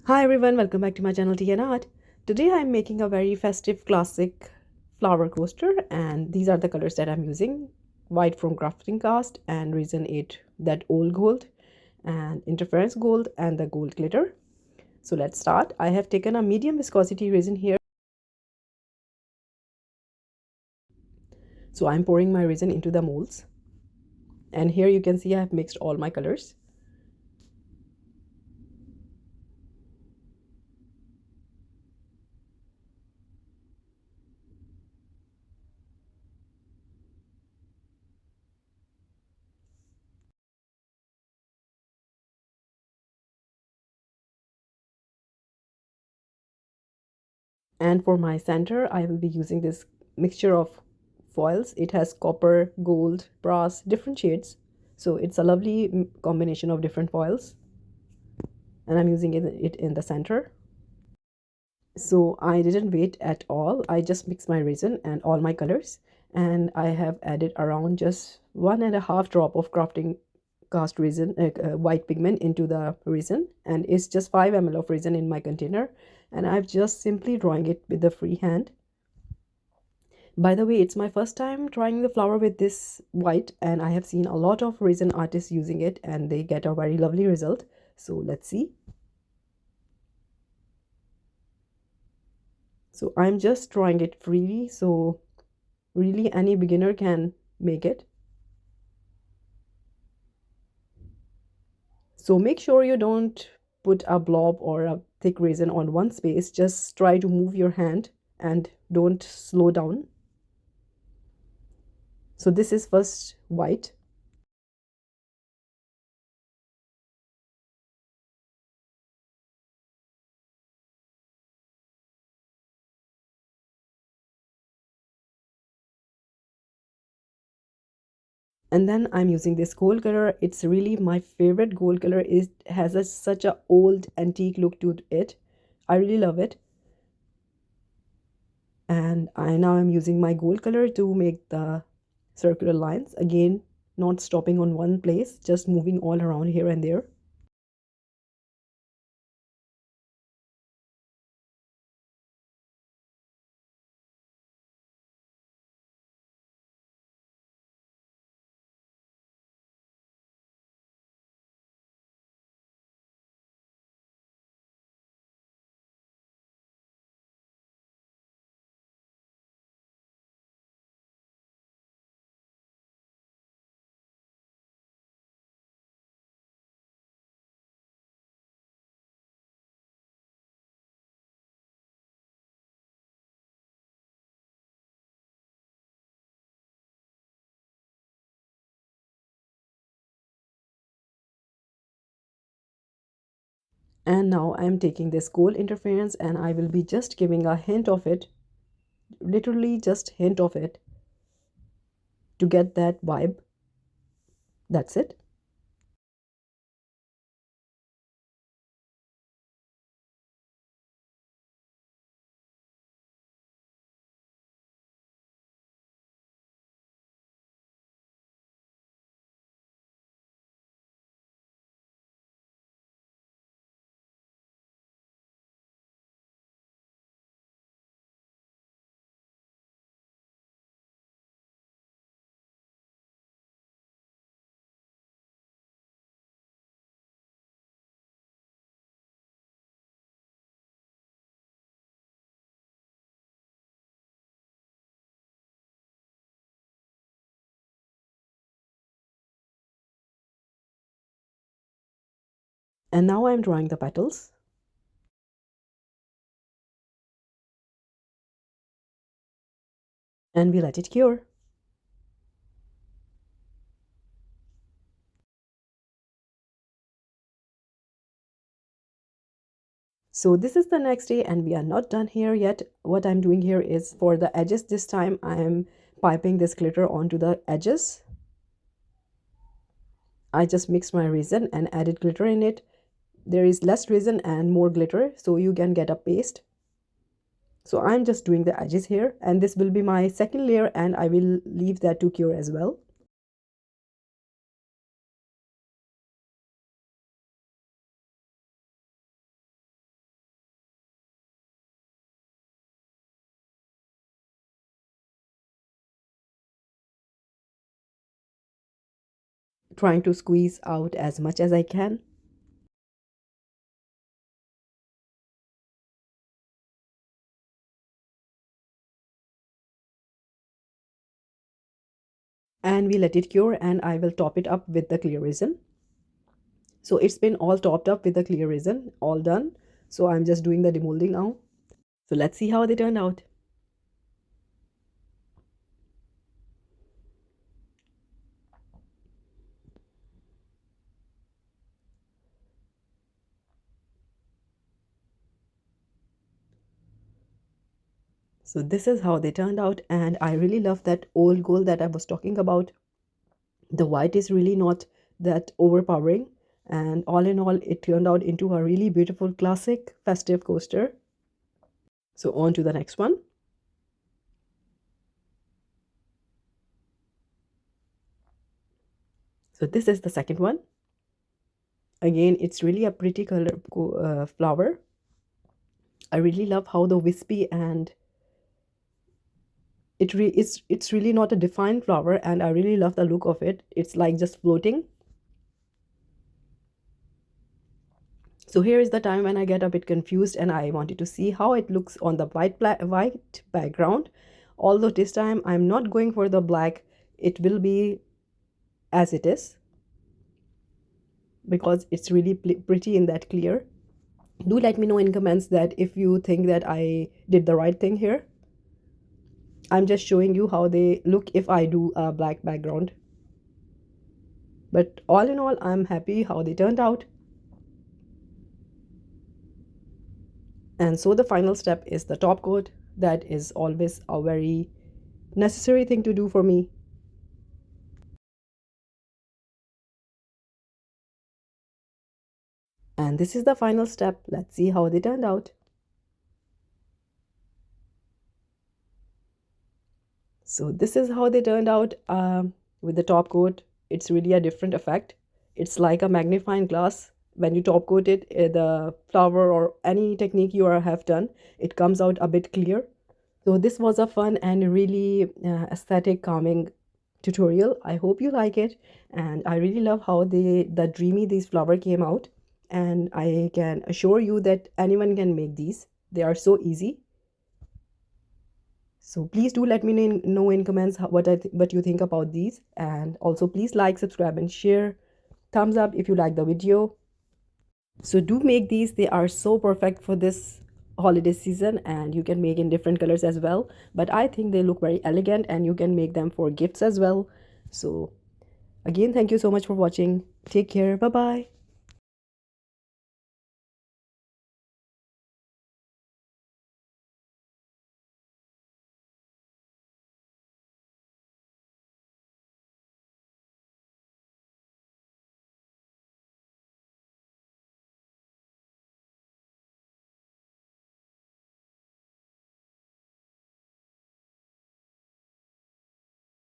Hi everyone, welcome back to my channel Tea and Art. Today I'm making a very festive classic flower coaster and these are the colors that I'm using. White from crafting cast and resin 8 that old gold and interference gold and the gold glitter. So let's start. I have taken a medium viscosity resin here. So I'm pouring my resin into the molds. And here you can see I have mixed all my colors. And for my center, I will be using this mixture of foils. It has copper, gold, brass, different shades. So it's a lovely combination of different foils. And I'm using it in the center. So I didn't wait at all. I just mixed my resin and all my colors. And I have added around just 1.5 drop of crafting cast resin, white pigment into the resin. And it's just 5 ml of resin in my container. And I've just simply drawing it with the free hand. By the way, it's my first time trying the flower with this white and I have seen a lot of resin artists using it and they get a very lovely result. So let's see. So I'm just drawing it freely, so really any beginner can make it. So make sure you don't put a blob or a thick resin on one space. Just try to move your hand and don't slow down. So this is first white. And then I'm using this gold color. It's really my favorite gold color. It has such a old antique look to it. I really love it. And I'm using my gold color to make the circular lines. Again, not stopping on one place, just moving all around here and there. And now I'm taking this gold interference and I will be just giving a hint of it, literally just hint of it to get that vibe. That's it. And now I'm drawing the petals and we let it cure. So this is the next day and we are not done here yet. What I'm doing here is for the edges this time I am piping this glitter onto the edges. I just mixed my resin and added glitter in it. There is less resin and more glitter so you can get a paste. So I'm just doing the edges here and this will be my second layer and I will leave that to cure as well. trying to squeeze out as much as I can. And we let it cure, and I will top it up with the clear resin. So it's been all topped up with the clear resin, all done. So I'm just doing the demoulding now. So let's see how they turned out. So this is how they turned out, and I really love that old gold that I was talking about. The white is really not that overpowering, and all in all, it turned out into a really beautiful classic festive coaster. So on to the next one. So this is the second one. Again, it's really a pretty color flower. I really love how the wispy and it's really not a defined flower, and I really love the look of it. It's like just floating. So here is the time when I get a bit confused and I wanted to see how it looks on the white background. Although this time I'm not going for the black, it will be as it is because it's really pretty in that clear. Do let me know in comments that if you think that I did the right thing here. I'm just showing you how they look if I do a black background. But all in all, I'm happy how they turned out. And so the final step is the top coat. That is always a very necessary thing to do for me. And this is the final step. Let's see how they turned out. So this is how they turned out with the top coat. It's really a different effect. It's like a magnifying glass. When you top coat it, the flower or any technique you have done, it comes out a bit clear. So this was a fun and really aesthetic calming tutorial. I hope you like it, and I really love how the dreamy these flower came out, and I can assure you that anyone can make these. They are so easy. So please do let me know in comments what you think about these, and also please like, subscribe, and share. Thumbs up if you like the video. So do make these. They are so perfect for this holiday season, and you can make in different colors as well. But I think they look very elegant, and you can make them for gifts as well. So again, thank you so much for watching. Take care. Bye bye.